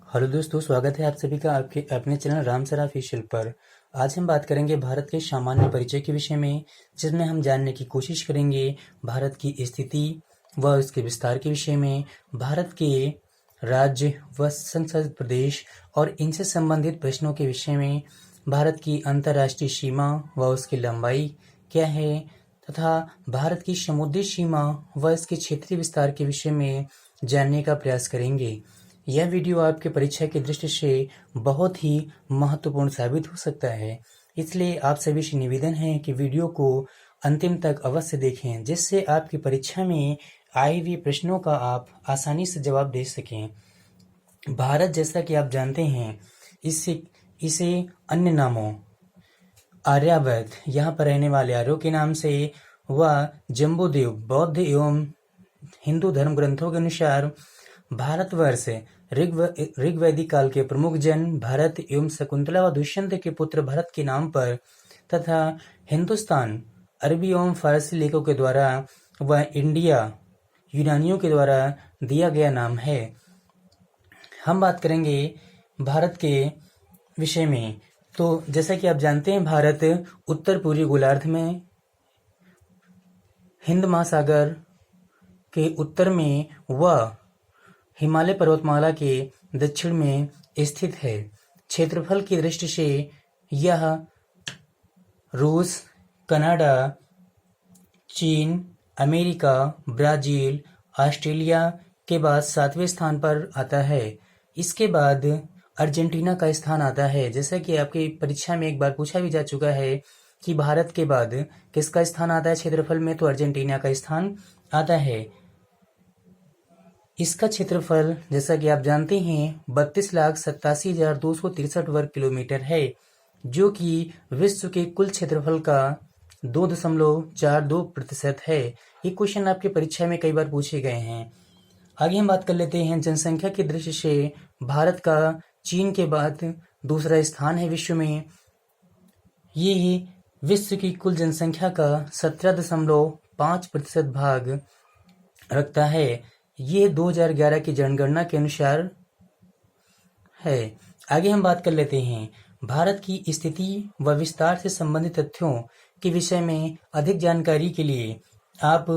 Hello दोस्तों, स्वागत है आप सभी का आपके अपने चैनल राम सर ऑफिशियल पर। आज हम बात करेंगे भारत के सामान्य परिचय के विषय में, जिसमें हम जानने की कोशिश करेंगे भारत की स्थिति व उसके विस्तार के विषय में, भारत के राज्य व संसद प्रदेश और इनसे संबंधित प्रश्नों के विषय में, भारत की अंतर्राष्ट्रीय सीमा व उसकी लंबाई क्या है तथा भारत की समुद्री सीमा व इसके क्षेत्रीय विस्तार के विषय में जानने का प्रयास करेंगे। यह वीडियो आपके परीक्षा की दृष्टि से बहुत ही महत्वपूर्ण साबित हो सकता है, इसलिए आप सभी से निवेदन है कि वीडियो को अंतिम तक अवश्य देखें, जिससे आपकी परीक्षा में आए हुए प्रश्नों का आप आसानी से जवाब दे सकें। भारत, जैसा कि आप जानते हैं, इसे अन्य नामों आर्यावर्त, यहाँ पर रहने वाले आर्यों के नाम से, व जम्बूद्वीप बौद्ध एवं हिंदू धर्म ग्रंथों के अनुसार भारतवर्ष ऋग्वैदिक काल के प्रमुख जन भरत एवं शकुंतला व दुष्यंत के पुत्र भरत के नाम पर तथा हिंदुस्तान अरबी एवं फारसी लेखकों के द्वारा व इंडिया यूनानियों के द्वारा दिया गया नाम है। हम बात करेंगे भारत के विषय में। तो जैसा कि आप जानते हैं, भारत उत्तर पूर्वी गोलार्ध में हिंद महासागर के उत्तर में व हिमालय पर्वतमाला के दक्षिण में स्थित है। क्षेत्रफल की दृष्टि से यह रूस, कनाडा, चीन, अमेरिका, ब्राजील, ऑस्ट्रेलिया के बाद 7वें स्थान पर आता है। इसके बाद अर्जेंटीना का स्थान आता है। जैसा कि आपकी परीक्षा में एक बार पूछा भी जा चुका है कि भारत के बाद किसका स्थान आता है क्षेत्रफल में, तो अर्जेंटीना का स्थान आता है। इसका क्षेत्रफल, जैसा कि आप जानते हैं, 32,87,263 वर्ग किलोमीटर है, जो कि विश्व के कुल क्षेत्रफल का 2.42% है। ये क्वेश्चन आपके परीक्षा में कई बार पूछे गए हैं। आगे हम बात कर लेते हैं जनसंख्या की दृष्टि से। भारत का चीन के बाद दूसरा स्थान है विश्व में। ये विश्व की कुल जनसंख्या का 17.5% भाग रखता है। ये 2011 की जनगणना के अनुसार है। आगे हम बात कर लेते हैं भारत की स्थिति व विस्तार से संबंधित तथ्यों के विषय में। अधिक जानकारी के लिए आप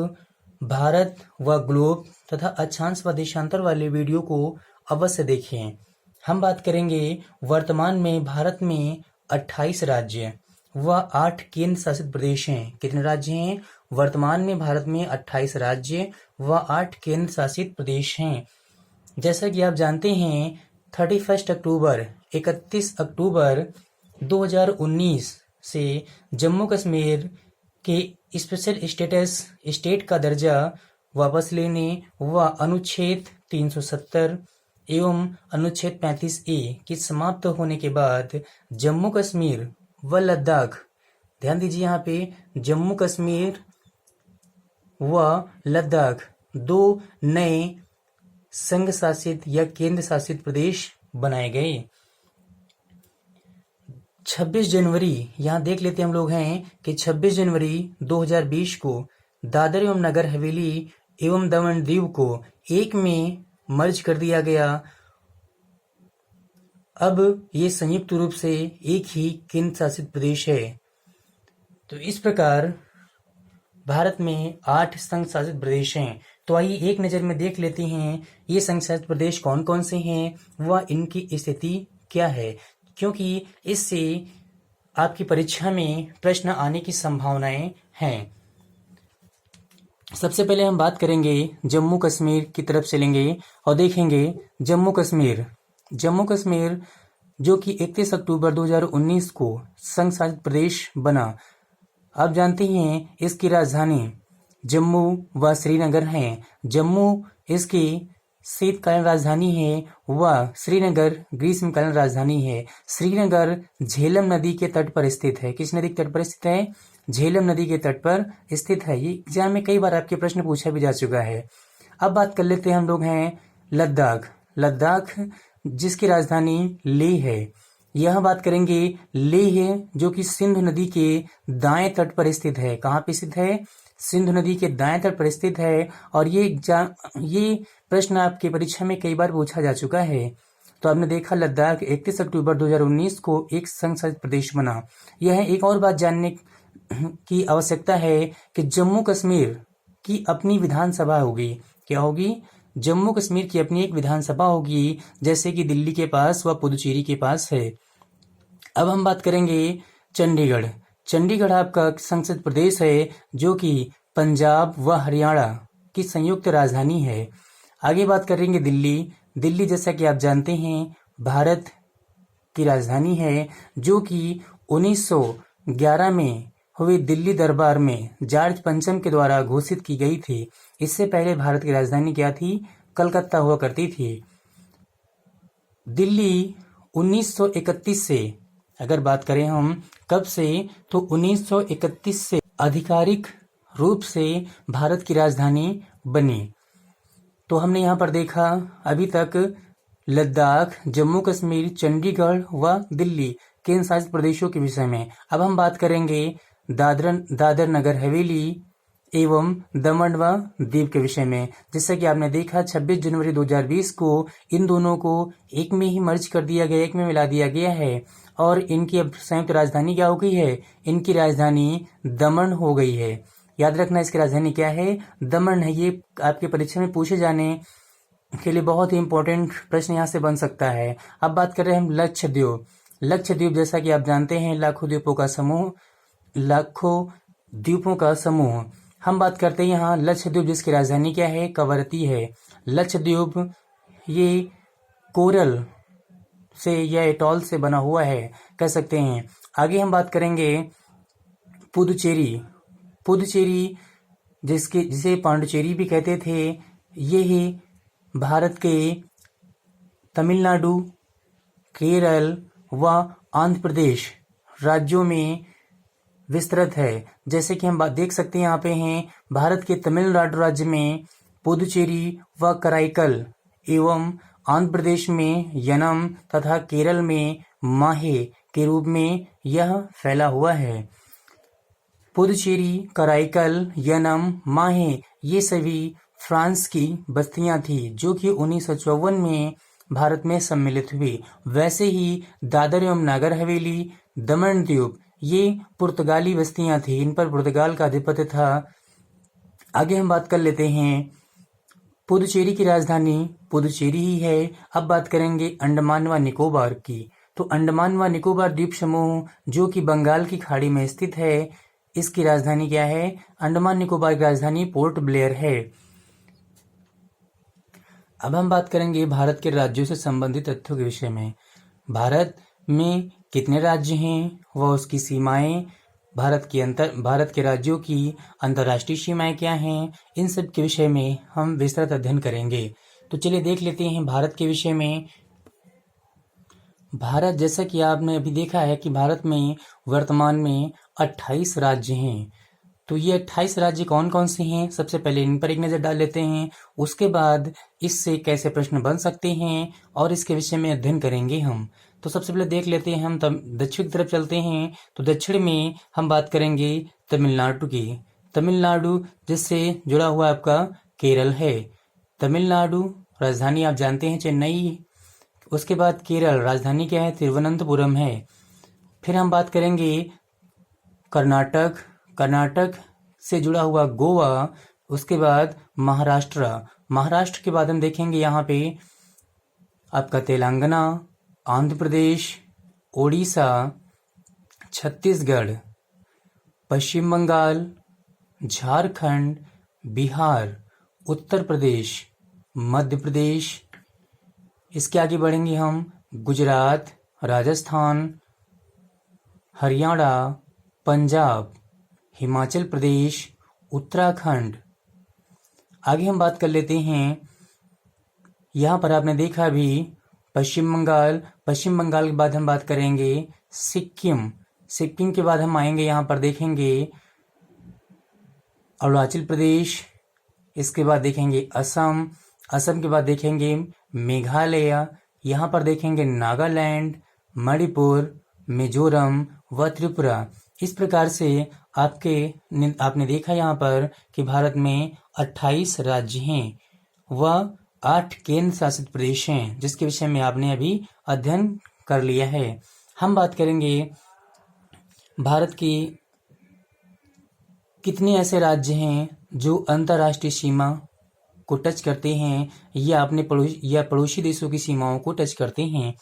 भारत व ग्लोब तथा अक्षांश व देशांतर वाले वीडियो को अवश्य देखें। हम बात करेंगे वर्तमान में भारत में 28 राज्य व 8 केंद्र शासित प्रदेश हैं। कितने राज्य हैं? वर्तमान में भारत में 28 राज्य व 8 केंद्र शासित प्रदेश हैं। जैसा कि आप जानते हैं, 31 अक्टूबर 2019 से जम्मू कश्मीर के स्पेशल स्टेट का दर्जा वापस लेने व अनुच्छेद 370 एवं अनुच्छेद 35A की समाप्त होने के बाद जम्मू कश्मीर व लद्दाख, ध्यान दीजिए यहाँ पे, जम्मू कश्मीर व लद्दाख 2 नए संघ शासित या केंद्र शासित प्रदेश बनाए गए। 26 जनवरी, यहाँ देख लेते हम लोग हैं कि 26 जनवरी 2020 को दादर एवं नगर हवेली एवं दमन दीव को एक में मर्ज कर दिया गया। अब ये संयुक्त रूप से एक ही केंद्र शासित प्रदेश है। तो इस प्रकार भारत में 8 संघ शासित प्रदेश हैं। तो आइए एक नज़र में देख लेते हैं ये संघ शासित प्रदेश कौन कौन से हैं व इनकी स्थिति क्या है, क्योंकि इससे आपकी परीक्षा में प्रश्न आने की संभावनाएं हैं। सबसे पहले हम बात करेंगे जम्मू कश्मीर की तरफ चलेंगे और देखेंगे जम्मू कश्मीर जो कि 31 अक्टूबर 2019 को संघ शासित प्रदेश बना। आप जानते हैं इसकी राजधानी जम्मू व श्रीनगर है। जम्मू इसकी शीतकालीन राजधानी है व श्रीनगर ग्रीष्मकालीन राजधानी है। श्रीनगर झेलम नदी के तट पर स्थित है। किस नदी के तट पर स्थित है? झेलम नदी के तट पर स्थित है। ये एग्जाम में कई बार आपके प्रश्न पूछा भी जा चुका है। अब बात कर लेते हैं हम लोग हैं लद्दाख जिसकी राजधानी लेह है। यह बात करेंगे लेह जो कि सिंधु नदी के दाएं तट पर स्थित है। कहाँ पे स्थित है? सिंधु नदी के दाएं तट पर स्थित है। और ये प्रश्न आपके परीक्षा में कई बार पूछा जा चुका है। तो आपने देखा लद्दाख 31 अक्टूबर 2019 को एक संघ शासित प्रदेश बना। यह एक और बात जानने की आवश्यकता है कि जम्मू कश्मीर की अपनी विधानसभा होगी। क्या होगी? जम्मू कश्मीर की अपनी एक विधानसभा होगी, जैसे कि दिल्ली के पास व पुदुचेरी के पास है। अब हम बात करेंगे चंडीगढ़। चंडीगढ़ आपका संसद प्रदेश है, जो कि पंजाब व हरियाणा की संयुक्त राजधानी है। आगे बात करेंगे दिल्ली। दिल्ली जैसा कि आप जानते हैं भारत की राजधानी है, जो कि 1911 में हुए दिल्ली दरबार में जॉर्ज पंचम के द्वारा घोषित की गई थी। इससे पहले भारत की राजधानी क्या थी? कलकत्ता हुआ करती थी। दिल्ली 1931 से, अगर बात करें हम कब से, तो 1931 से आधिकारिक रूप से भारत की राजधानी बनी। तो हमने यहाँ पर देखा अभी तक लद्दाख, जम्मू कश्मीर, चंडीगढ़ व दिल्ली केंद्र शासित प्रदेशों के विषय में। अब हम बात करेंगे दादर नगर हवेली एवं दमन व दीव के विषय में। जैसा कि आपने देखा 26 जनवरी 2020 को इन दोनों को एक में ही मर्ज कर दिया गया, एक में मिला दिया गया है और इनकी अब संयुक्त राजधानी क्या हो गई है? इनकी राजधानी दमन हो गई है। याद रखना इसकी राजधानी क्या है? दमन है। ये आपके परीक्षा में पूछे जाने के लिए बहुत ही इंपॉर्टेंट प्रश्न यहाँ से बन सकता है। अब बात कर रहे हैं हम लक्षद्वीप। लक्षद्वीप जैसा कि आप जानते हैं लाखों द्वीपों का समूह। हम बात करते हैं यहाँ लक्षद्वीप, जिसकी राजधानी क्या है? कवरत्ती है। लक्षद्वीप ये कोरल से या एटॉल से बना हुआ है, कह सकते हैं। आगे हम बात करेंगे पुदुचेरी। पुदुचेरी जिसे पांडुचेरी भी कहते थे, ये ही भारत के तमिलनाडु, केरल व आंध्र प्रदेश राज्यों में विस्तृत है। जैसे कि हम बात देख सकते हैं यहाँ पे हैं भारत के तमिलनाडु राज्य में पुदुचेरी व कराईकल एवं आंध्र प्रदेश में यनम तथा केरल में माहे के रूप में यह फैला हुआ है। पुदुचेरी, कराईकल, यनम, माहे ये सभी फ्रांस की बस्तियां थी, जो कि 1954 में भारत में सम्मिलित हुई। वैसे ही दादर एवं नागर हवेली, दमन द्वीप ये पुर्तगाली बस्तियां थी, इन पर पुर्तगाल का आधिपत्य था। आगे हम बात कर लेते हैं पुदुचेरी की राजधानी पुदुचेरी ही है। अब बात करेंगे अंडमान व निकोबार की। तो अंडमान व निकोबार द्वीप समूह, जो कि बंगाल की खाड़ी में स्थित है, इसकी राजधानी क्या है? अंडमान निकोबार की राजधानी पोर्ट ब्लेयर है। अब हम बात करेंगे भारत के राज्यों से संबंधित तथ्यों के विषय में। भारत में कितने राज्य हैं व उसकी सीमाएं, भारत के राज्यों की अंतर्राष्ट्रीय सीमाएं क्या हैं, इन सब के विषय में हम विस्तृत अध्ययन करेंगे। तो चलिए देख लेते हैं भारत के विषय में। भारत, जैसा कि आपने अभी देखा है कि भारत में वर्तमान में 28 राज्य हैं। तो ये 28 राज्य कौन कौन से हैं? सबसे पहले इन पर एक नज़र डाल लेते हैं, उसके बाद इससे कैसे प्रश्न बन सकते हैं और इसके विषय में अध्ययन करेंगे हम। तो सबसे पहले देख लेते हैं हम दक्षिण की तरफ चलते हैं। तो दक्षिण में हम बात करेंगे तमिलनाडु की। तमिलनाडु जिससे जुड़ा हुआ आपका केरल है। तमिलनाडु राजधानी आप जानते हैं चेन्नई। उसके बाद केरल राजधानी क्या है? तिरुवनंतपुरम है। फिर हम बात करेंगे कर्नाटक। कर्नाटक से जुड़ा हुआ गोवा। उसके बाद महाराष्ट्र। महाराष्ट्र के बाद हम देखेंगे यहाँ पे आपका तेलंगाना, आंध्र प्रदेश, ओडिशा, छत्तीसगढ़, पश्चिम बंगाल, झारखंड, बिहार, उत्तर प्रदेश, मध्य प्रदेश। इसके आगे बढ़ेंगे हम गुजरात, राजस्थान, हरियाणा, पंजाब, हिमाचल प्रदेश, उत्तराखंड। आगे हम बात कर लेते हैं, यहाँ पर आपने देखा भी पश्चिम बंगाल। पश्चिम बंगाल के बाद हम बात करेंगे सिक्किम। सिक्किम के बाद हम आएंगे, यहाँ पर देखेंगे अरुणाचल प्रदेश। इसके बाद देखेंगे असम। असम के बाद देखेंगे मेघालय। यहाँ पर देखेंगे नागालैंड, मणिपुर, मिजोरम व त्रिपुरा। इस प्रकार से आपने देखा यहाँ पर कि भारत में 28 राज्य हैं व 8 केंद्र शासित प्रदेश हैं, जिसके विषय में आपने अभी अध्ययन कर लिया है। हम बात करेंगे भारत की कितने ऐसे राज्य हैं जो अंतर्राष्ट्रीय सीमा को टच करते हैं या अपने पड़ोसी देशों की सीमाओं को टच करते हैं।